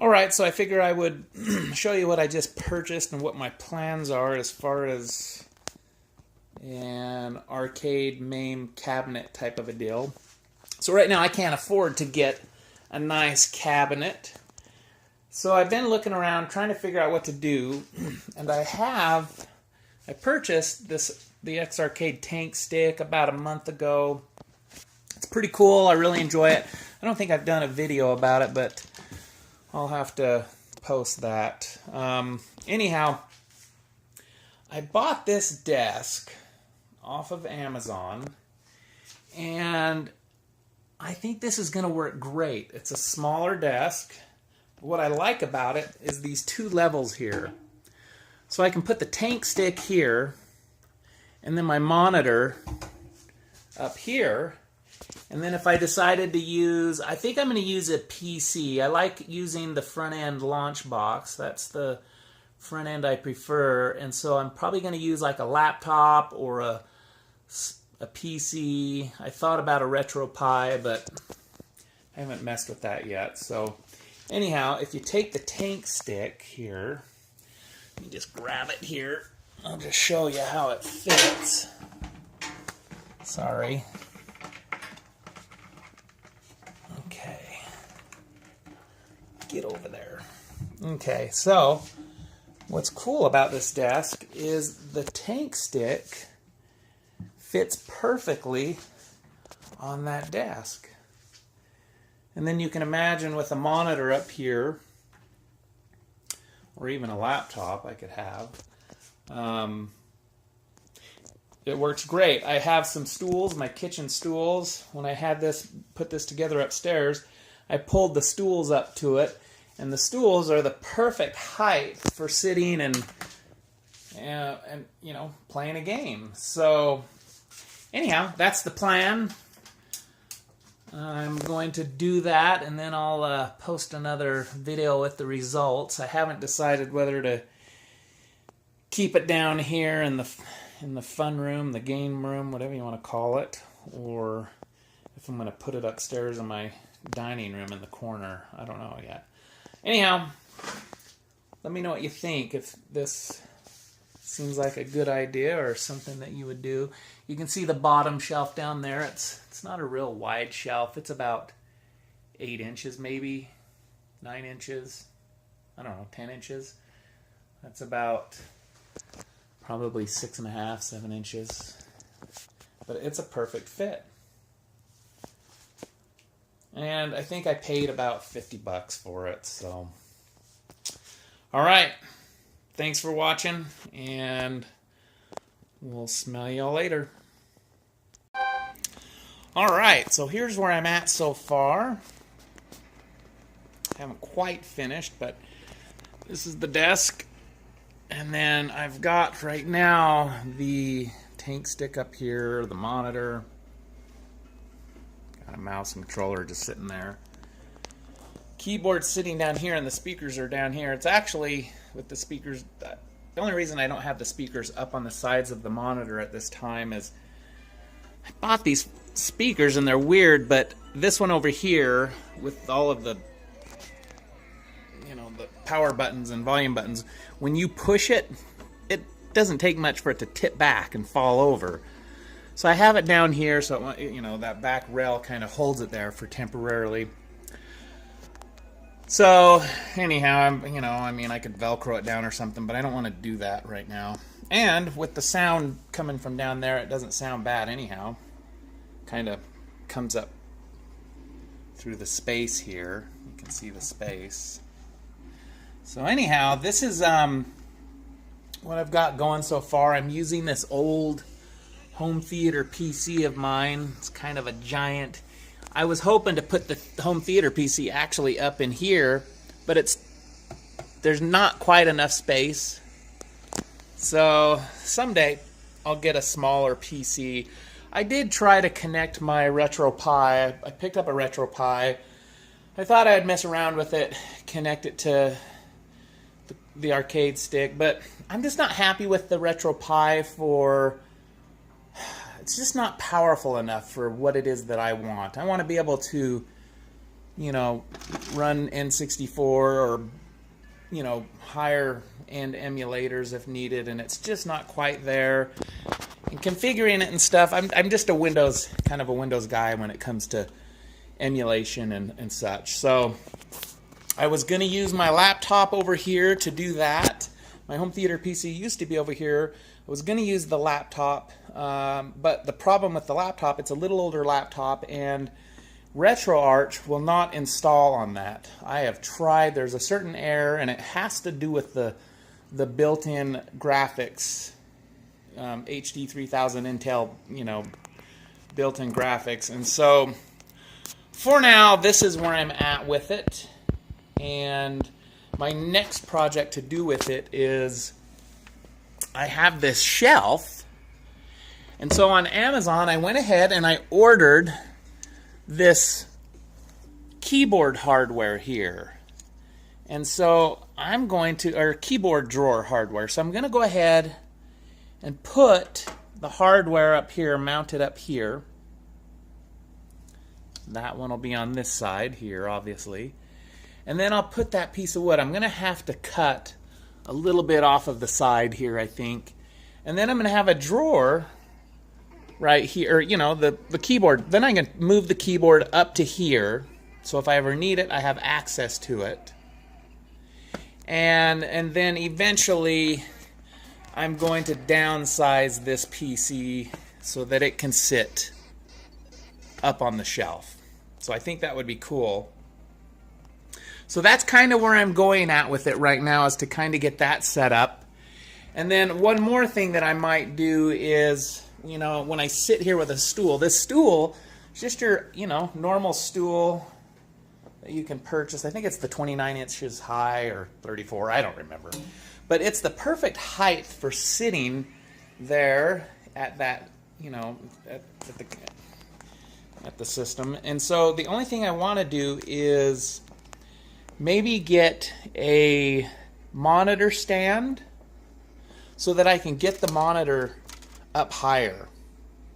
Alright, so I figure I would show you what I just purchased and what my plans are as far as an arcade MAME cabinet type of a deal. So right now I can't afford to get a nice cabinet. So I've been looking around trying to figure out what to do, and I purchased the Desk Arcade tank stick about a month ago. It's pretty cool. I really enjoy it. I don't think I've done a video about it, but I'll have to post that. Anyhow, I bought this desk off of Amazon, and I think this is going to work great. It's a smaller desk. What I like about it is these two levels here. So I can put the tank stick here, and then my monitor up here. And then if I decided to use, I think I'm going to use a PC. I like using the front end launch box. That's the front end I prefer. And so I'm probably going to use like a laptop or a PC. I thought about a RetroPie, but I haven't messed with that yet. So anyhow, if you take the tank stick here, let me just grab it here. I'll just show you how it fits. Sorry. Okay. Get over there. Okay, so what's cool about this desk is the tank stick fits perfectly on that desk. And then you can imagine with a monitor up here, or even a laptop I could have, it works great. I have some stools, my kitchen stools. When I had put this together upstairs, I pulled the stools up to it, and the stools are the perfect height for sitting and you know, playing a game. So anyhow, that's the plan. I'm going to do that, and then I'll post another video with the results. I haven't decided whether to keep it down here in the fun room, the game room, whatever you want to call it, or if I'm going to put it upstairs in my dining room in the corner. I don't know yet. Anyhow, let me know what you think, if this seems like a good idea or something that you would do. You can see the bottom shelf down there. It's not a real wide shelf. It's about 8 inches, maybe 9 inches. I don't know, 10 inches. That's about probably 6.5, 7 inches. But it's a perfect fit. And I think I paid about $50 for it. So, all right. Thanks for watching, and we'll smell y'all later. Alright, so here's where I'm at so far. Haven't quite finished, but this is the desk. And then I've got right now the tank stick up here, the monitor. Got a mouse and controller just sitting there. Keyboard sitting down here, and the speakers are down here. It's actually, with the speakers, the only reason I don't have the speakers up on the sides of the monitor at this time is I bought these speakers and they're weird, but this one over here with all of the, you know, the power buttons and volume buttons, when you push it, it doesn't take much for it to tip back and fall over. So I have it down here, so you know, that back rail kind of holds it there for temporarily. So anyhow, you know, I mean, I could Velcro it down or something, but I don't want to do that right now. And with the sound coming from down there, it doesn't sound bad anyhow. Kind of comes up through the space here. You can see the space. So anyhow, this is what I've got going so far. I'm using this old home theater PC of mine. It's kind of a giant. I was hoping to put the home theater PC actually up in here, but there's not quite enough space. So someday I'll get a smaller PC. I did try to connect my RetroPie. I picked up a RetroPie. I thought I'd mess around with it, connect it to the arcade stick, but I'm just not happy with the RetroPie for... It's just not powerful enough for what it is that I want. I want to be able to you know, run N64 or, you know, higher end emulators if needed, and it's just not quite there. And configuring it and stuff, I'm just kind of a Windows guy when it comes to emulation and such. So I was going to use my laptop over here to do that. My home theater PC used to be over here. I was going to use the laptop, but the problem with the laptop, it's a little older laptop, and RetroArch will not install on that. I have tried. There's a certain error, and it has to do with the built-in graphics, HD 3000 Intel, you know, built-in graphics. And so for now, this is where I'm at with it. And my next project to do with it is I have this shelf. And so on Amazon, I went ahead and I ordered this keyboard hardware here. And so I'm going to, or keyboard drawer hardware. So I'm going to go ahead and put the hardware up here, mounted up here. That one will be on this side here, obviously. And then I'll put that piece of wood. I'm going to have to cut a little bit off of the side here, I think. And then I'm going to have a drawer right here, you know, the keyboard. Then I can move the keyboard up to here, so if I ever need it, I have access to it. And then eventually I'm going to downsize this PC so that it can sit up on the shelf. So I think that would be cool. So that's kind of where I'm going at with it right now, is to kind of get that set up. And then one more thing that I might do is, you know, when I sit here with a stool, this stool is just your, you know, normal stool that you can purchase. I think it's the 29 inches high or 34, I don't remember. But it's the perfect height for sitting there at that, you know, at the system. And so the only thing I want to do is maybe get a monitor stand so that I can get the monitor up higher.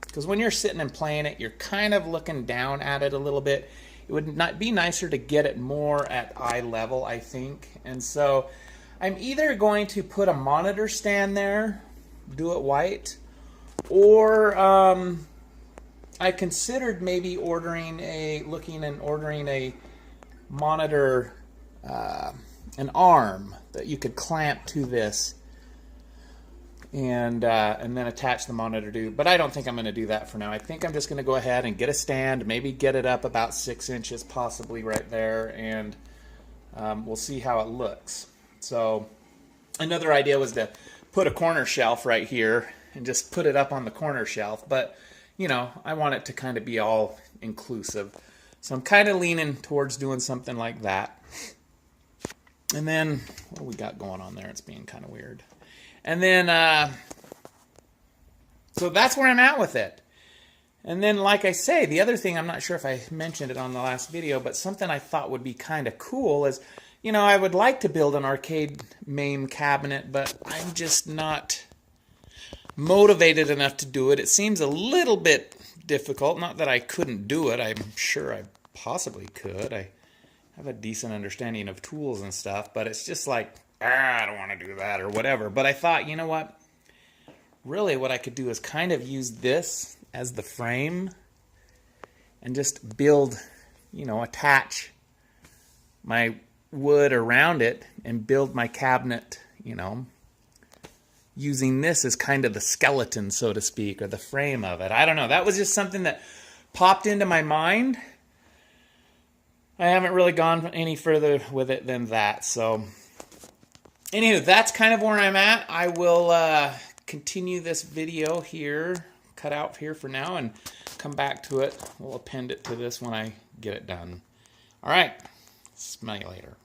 Because when you're sitting and playing it, you're kind of looking down at it a little bit. It would not be nicer to get it more at eye level, I think. And so I'm either going to put a monitor stand there, do it white, or I considered maybe ordering a monitor, an arm that you could clamp to this and then attach the monitor to. But I don't think I'm going to do that for now. I think I'm just going to go ahead and get a stand, maybe get it up about 6 inches, possibly right there, and we'll see how it looks. So another idea was to put a corner shelf right here and just put it up on the corner shelf. But, you know, I want it to kind of be all inclusive. So I'm kind of leaning towards doing something like that. And then, what do we got going on there? It's being kind of weird. And then, so that's where I'm at with it. And then, like I say, the other thing, I'm not sure if I mentioned it on the last video, but something I thought would be kind of cool is, you know, I would like to build an arcade MAME cabinet, but I'm just not motivated enough to do it. It seems a little bit difficult. Not that I couldn't do it. I'm sure I possibly could. I have a decent understanding of tools and stuff, but it's just like, I don't want to do that or whatever. But I thought, you know what? Really what I could do is kind of use this as the frame and just build, you know, attach my wood around it and build my cabinet, you know, using this as kind of the skeleton, so to speak, or the frame of it. I don't know. That was just something that popped into my mind. I haven't really gone any further with it than that. So, anywho, that's kind of where I'm at. I will continue this video here, cut out here for now, and come back to it. We'll append it to this when I get it done. All right. Smell you later.